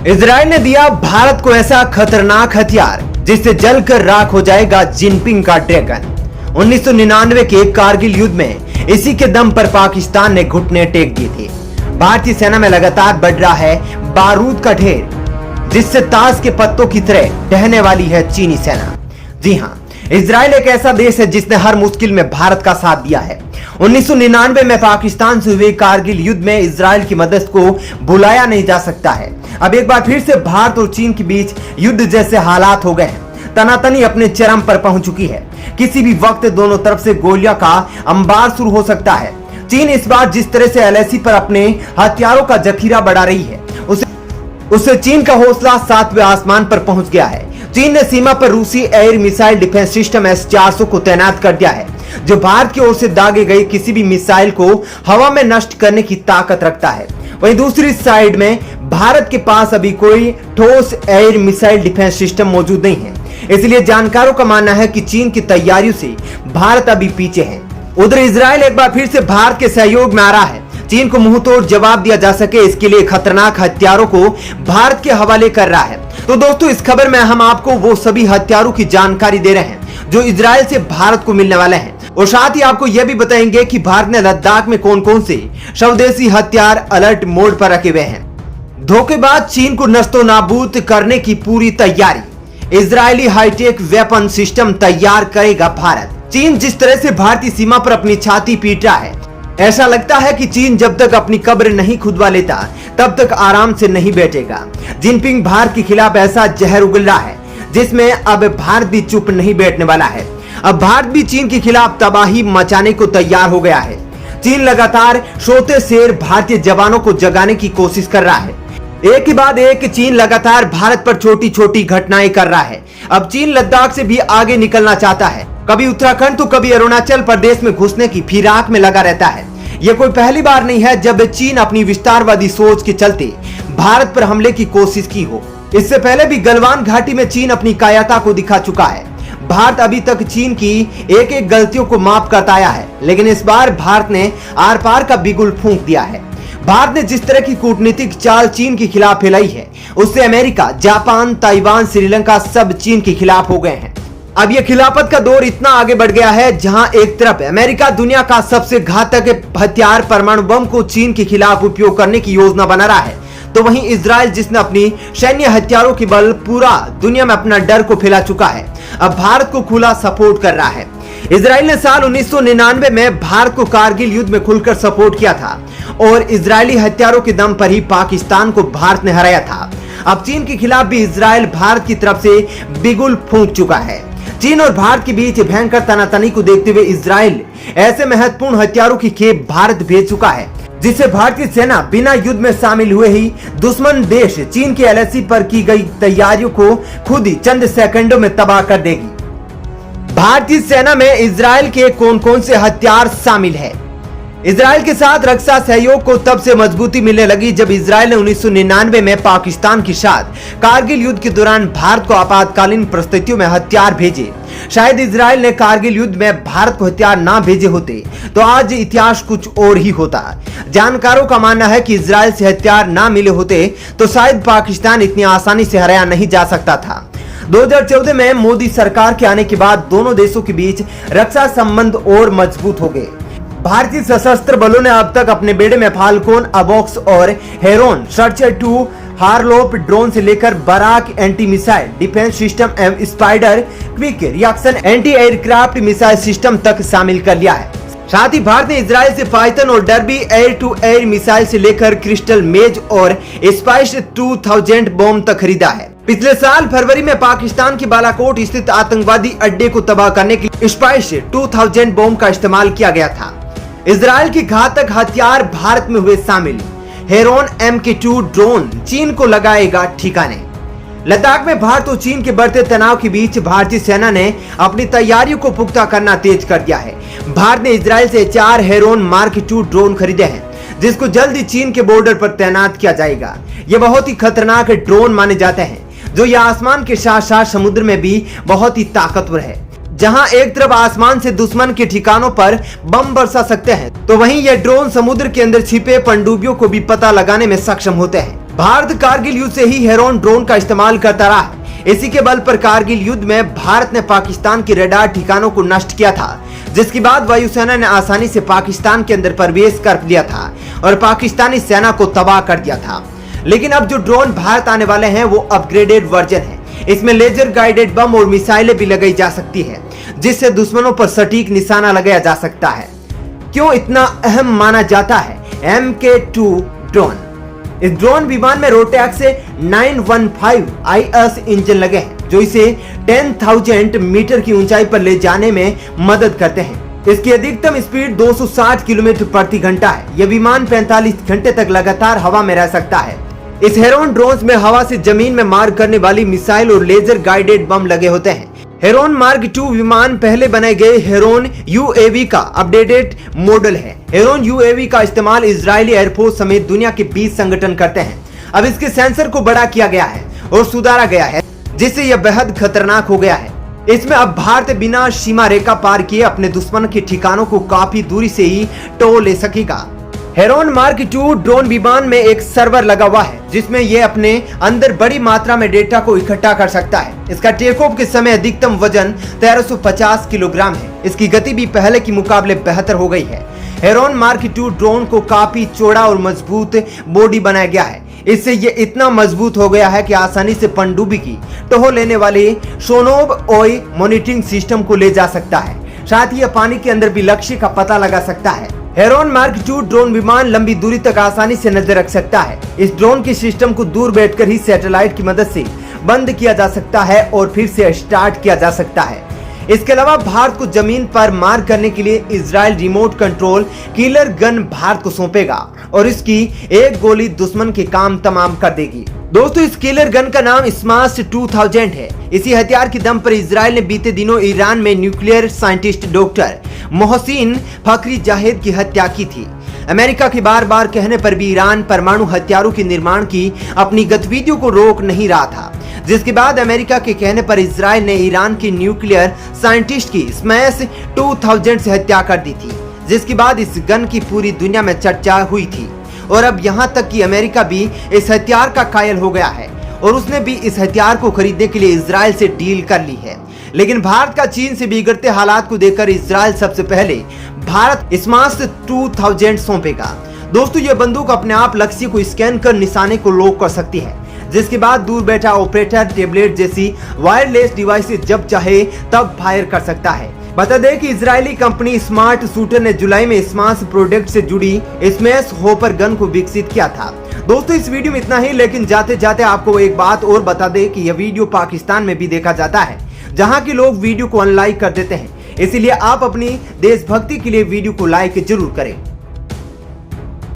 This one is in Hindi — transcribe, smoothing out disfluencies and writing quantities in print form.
इजराइल ने दिया भारत को ऐसा खतरनाक हथियार जिससे जलकर राख हो जाएगा जिनपिंग का ड्रैगन। 1999 के कारगिल युद्ध में इसी के दम पर पाकिस्तान ने घुटने टेक दिए थे। भारतीय सेना में लगातार बढ़ रहा है बारूद का ढेर, जिससे ताश के पत्तों की तरह ढहने वाली है चीनी सेना। जी हां, इजराइल एक ऐसा देश है जिसने हर मुश्किल में भारत का साथ दिया है। 1999 में पाकिस्तान से हुए कारगिल युद्ध में इजराइल की मदद को भुलाया नहीं जा सकता है। अब एक बार फिर से भारत और चीन के बीच युद्ध जैसे हालात हो गए हैं। तनातनी अपने चरम पर पहुंच चुकी है। किसी भी वक्त दोनों तरफ से गोलियों का अंबार शुरू हो सकता है। चीन इस बार जिस तरह से एलएसी पर अपने हथियारों का जखीरा बढ़ा रही है, उससे चीन का हौसला 7वें आसमान पर पहुंच गया है। चीन ने सीमा पर रूसी air missile defence system S-400 को तैनात कर दिया है, जो भारत की ओर से दागे गए किसी भी मिसाइल को हवा में नष्ट करने की ताकत रखता है। वहीं दूसरी साइड में भारत के पास अभी कोई ठोस एयर मिसाइल डिफेंस सिस्टम मौजूद नहीं है। इसलिए जानकारों का मानना है कि चीन की तैयारियों से भारत अभी पीछे है। उधर इजराइल एक बार फिर से भारत के सहयोग में आ रहा है। चीन को मुंहतोड़ जवाब दिया जा सके, इसके लिए खतरनाक हथियारों को भारत के हवाले कर रहा है। तो दोस्तों, इस खबर में हम आपको वो सभी हथियारों की जानकारी दे रहे हैं जो इजराइल से भारत को मिलने वाले हैं, और साथ ही आपको यह भी बताएंगे कि भारत ने लद्दाख में कौन कौन से स्वदेशी हथियार अलर्ट मोड पर रखे हुए हैं। धोखेबाज चीन को नस्तो नाबूद करने की पूरी तैयारी, इजरायली हाईटेक वेपन सिस्टम तैयार करेगा भारत। चीन जिस तरह से भारतीय सीमा पर अपनी छाती पीट रहा है, ऐसा लगता है कि चीन जब तक अपनी कब्र नहीं खुदवा लेता तब तक आराम से नहीं बैठेगा। जिनपिंग भारत के खिलाफ ऐसा जहर उगल रहा है जिसमें अब भारत भी चुप नहीं बैठने वाला है। अब भारत भी चीन के खिलाफ तबाही मचाने को तैयार हो गया है। चीन लगातार सोते शेर भारतीय जवानों को जगाने की कोशिश कर रहा है। एक के बाद एक चीन लगातार भारत पर छोटी छोटी घटनाएं कर रहा है। अब चीन लद्दाख से भी आगे निकलना चाहता है। कभी उत्तराखंड तो कभी अरुणाचल प्रदेश में घुसने की फिराक में लगा रहता है। यह कोई पहली बार नहीं है जब चीन अपनी विस्तारवादी सोच के चलते भारत पर हमले की कोशिश की हो। इससे पहले भी गलवान घाटी में चीन अपनी कायरता को दिखा चुका है। भारत अभी तक चीन की एक एक गलतियों को माफ करता आया है, लेकिन इस बार भारत ने आर पार का बिगुल फूंक दिया है। भारत ने जिस तरह की कूटनीतिक चाल चीन के खिलाफ फैलाई है, उससे अमेरिका, जापान, ताइवान, श्रीलंका सब चीन के खिलाफ हो गए हैं। अब यह खिलाफत का दौर इतना आगे बढ़ गया है जहां एक तरफ अमेरिका दुनिया का सबसे घातक हथियार परमाणु बम को चीन के खिलाफ उपयोग करने की योजना बना रहा है, तो वहीं इजराइल जिसने अपनी सैन्य हथियारों के बल पूरा दुनिया में अपना डर को फैला चुका है, अब भारत को खुला सपोर्ट कर रहा है। इजराइल ने साल 1999 में भारत को कारगिल युद्ध में खुलकर सपोर्ट किया था और इजरायली हथियारों के दम पर ही पाकिस्तान को भारत ने हराया था। अब चीन के खिलाफ भी इजराइल भारत की तरफ से बिगुल फूंक चुका है। चीन और भारत के बीच भयंकर तनातनी को देखते हुए इजराइल ऐसे महत्वपूर्ण हथियारों की खेप भारत भेज चुका है, जिससे भारतीय सेना बिना युद्ध में शामिल हुए ही दुश्मन देश चीन के एलएसी पर की गई तैयारियों को खुद ही चंद सेकंडों में तबाह कर देगी। भारतीय सेना में इजराइल के कौन कौन से हथियार शामिल है? इजराइल के साथ रक्षा सहयोग को तब से मजबूती मिलने लगी जब इजराइल ने 1999 में पाकिस्तान के साथ कारगिल युद्ध के दौरान भारत को आपातकालीन परिस्थितियों में हथियार भेजे। शायद इजराइल ने कारगिल युद्ध में भारत को हथियार ना भेजे होते तो आज इतिहास कुछ और ही होता। जानकारों का मानना है कि इजराइल से हथियार ना मिले होते तो शायद पाकिस्तान इतनी आसानी से हराया नहीं जा सकता था। 2014 में मोदी सरकार के आने के बाद दोनों देशों के बीच रक्षा संबंध और मजबूत हो गए। भारतीय सशस्त्र बलों ने अब तक अपने बेड़े में फाल्कोन, अबॉक्स और हेरोन सर्चर 2 हार्लोप ड्रोन से लेकर Barak anti missile defence system एवं Spyder quick reaction anti aircraft missile system तक शामिल कर लिया है। साथ ही भारत ने इजराइल से पाइथन और Derby air to air missile से लेकर क्रिस्टल मेज और स्पाइस 2000 बॉम्ब तक खरीदा है। पिछले साल फरवरी में पाकिस्तान के बालाकोट स्थित आतंकवादी अड्डे को तबाह करने के लिए स्पाइस 2000 बॉम्ब का इस्तेमाल किया गया था। इजराइल के घातक हथियार भारत में हुए शामिल। हेरोन MK2 ड्रोन चीन को लगाएगा ठिकाने। लद्दाख में भारत और चीन के बढ़ते तनाव के बीच भारतीय सेना ने अपनी तैयारियों को पुख्ता करना तेज कर दिया है। भारत ने इजराइल से 4 हेरोन मार्क 2 ड्रोन खरीदे हैं, जिसको जल्द ही चीन के बॉर्डर पर तैनात किया जाएगा। ये बहुत ही खतरनाक ड्रोन माने जाते हैं, जो ये आसमान के साथ साथ समुद्र में भी बहुत ही ताकतवर है। जहां एक तरफ आसमान से दुश्मन के ठिकानों पर बम बरसा सकते हैं, तो वहीं ये ड्रोन समुद्र के अंदर छिपे पनडुब्बियों को भी पता लगाने में सक्षम होते हैं। भारत कारगिल युद्ध से ही हेरोन ड्रोन का इस्तेमाल करता रहा है। इसी के बल पर कारगिल युद्ध में भारत ने पाकिस्तान के रडार ठिकानों को नष्ट किया था, जिसके बाद वायुसेना ने आसानी से पाकिस्तान के अंदर प्रवेश कर लिया था और पाकिस्तानी सेना को तबाह कर दिया था। लेकिन अब जो ड्रोन भारत आने वाले हैं वो अपग्रेडेड वर्जन है। इसमें लेजर गाइडेड बम और मिसाइलें भी लगाई जा सकती है, जिससे दुश्मनों पर सटीक निशाना लगाया जा सकता है। क्यों इतना अहम माना जाता है MK2 ड्रोन? इस ड्रोन विमान में रोटेक्स 915 IS इंजन लगे हैं, जो इसे 10,000 मीटर की ऊंचाई पर ले जाने में मदद करते हैं। इसकी अधिकतम स्पीड 260 किलोमीटर प्रति घंटा है। यह विमान 45 घंटे तक लगातार हवा में रह सकता है। इस हेरोन ड्रोन में हवा से जमीन में मार करने वाली मिसाइल और लेजर गाइडेड बम लगे होते हैं। हेरोन मार्क 2 विमान पहले बनाए गए हेरोन UAV का अपडेटेड मॉडल है। हेरोन UAV का इस्तेमाल इजरायली एयरफोर्स समेत दुनिया के 20 संगठन करते हैं। अब इसके सेंसर को बड़ा किया गया है और सुधारा गया है, जिससे यह बेहद खतरनाक हो गया है। इसमें अब भारत बिना सीमा रेखा पार किए अपने दुश्मन के ठिकानों को काफी दूरी से ही टो ले सकेगा। हेरोन मार्क 2 ड्रोन विमान में एक सर्वर लगा हुआ है, जिसमें यह अपने अंदर बड़ी मात्रा में डेटा को इकट्ठा कर सकता है। इसका टेक ऑफ के समय अधिकतम वजन 1350 किलोग्राम है। इसकी गति भी पहले की मुकाबले बेहतर हो गई है। हेरोन मार्क 2 ड्रोन को काफी चौड़ा और मजबूत बॉडी बनाया गया है। इससे ये इतना मजबूत हो गया है कि आसानी से पनडुब्बी की टो लेने वाले सोनोब ओई मॉनिटरिंग सिस्टम को ले जा सकता है। साथ ही यह पानी के अंदर भी लक्ष्य का पता लगा सकता है। हेरोन मार्क 2 ड्रोन विमान लंबी दूरी तक आसानी से नजर रख सकता है। इस ड्रोन के सिस्टम को दूर बैठकर ही सैटेलाइट की मदद से बंद किया जा सकता है और फिर से स्टार्ट किया जा सकता है। इसके अलावा भारत को जमीन पर मार करने के लिए Israel remote control killer gun Bharat को सौंपेगा और इसकी एक गोली दुश्मन के काम तमाम कर देगी। दोस्तों, इस किलर गन का नाम स्माश 2000 है। इसी हथियार के दम पर इजराइल ने बीते दिनों ईरान में nuclear scientist doctor Mohsen Fakhrizadeh की हत्या की थी। अमेरिका के बार बार कहने पर भी ईरान परमाणु हथियारों के निर्माण की अपनी गतिविधियों को रोक नहीं रहा था, जिसके बाद अमेरिका के कहने पर इजराइल ने ईरान के न्यूक्लियर साइंटिस्ट की स्मैश 2000 से हत्या कर दी थी, जिसके बाद इस गन की पूरी दुनिया में चर्चा हुई थी। और अब यहाँ तक कि अमेरिका भी इस हथियार का कायल हो गया है और उसने भी इस हथियार को खरीदने के लिए इजराइल से डील कर ली है। लेकिन भारत का चीन से बिगड़ते हालात को देखकर इजराइल सबसे पहले भारत स्माश 2000 सौंपेगा। दोस्तों, यह बंदूक अपने आप लक्ष्य को स्कैन कर निशाने को लॉक कर सकती है, जिसके बाद दूर बैठा ऑपरेटर टैबलेट जैसी वायरलेस डिवाइस जब चाहे तब फायर कर सकता है। बता दें कि इजरायली कंपनी स्मार्ट शूटर ने जुलाई में स्माश प्रोडक्ट से जुड़ी स्मैश होपर गन को विकसित किया था। दोस्तों, इस वीडियो में इतना ही, लेकिन जाते जाते आपको एक बात और बता दें कि यह वीडियो पाकिस्तान में भी देखा जाता है, जहां के लोग वीडियो को अनलाइक कर देते हैं। इसीलिए आप अपनी देशभक्ति के लिए वीडियो को लाइक जरूर करें।